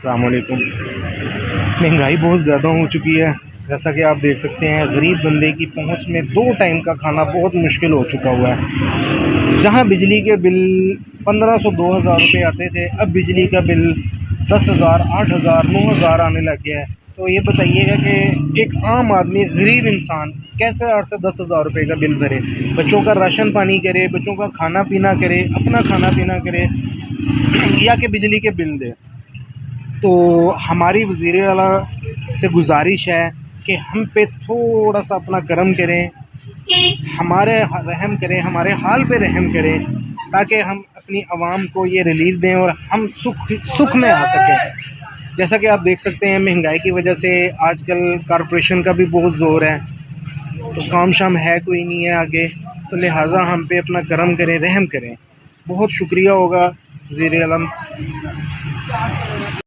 अस्सलाम वालेकुम। महंगाई बहुत ज़्यादा हो चुकी है। जैसा कि आप देख सकते हैं, गरीब बंदे की पहुंच में 2 टाइम का खाना बहुत मुश्किल हो चुका हुआ है। जहां बिजली के बिल 1500-2000 रुपये आते थे, अब बिजली का बिल 10,000, 8,000, 9,000 आने लग गया है। तो ये बताइएगा कि एक आम आदमी, गरीब इंसान कैसे 8 से 10,000 रुपये का बिल भरे, बच्चों का राशन पानी करे, बच्चों का खाना पीना करे, अपना खाना पीना करे, या कि बिजली के बिल दे। तो हमारी वज़ीर आला से गुजारिश है कि हम पे थोड़ा सा अपना करम करें, हमारे रहम करें, हमारे हाल पे रहम करें, ताकि हम अपनी आवाम को ये रिलीफ दें और हम सुख में आ सकें। जैसा कि आप देख सकते हैं, महंगाई की वजह से आजकल कॉरपोरेशन का भी बहुत ज़ोर है, तो काम शाम है कोई नहीं है आगे, तो लिहाजा हम पे अपना करम करें, रहम करें। बहुत शुक्रिया होगा वज़ीर आलम।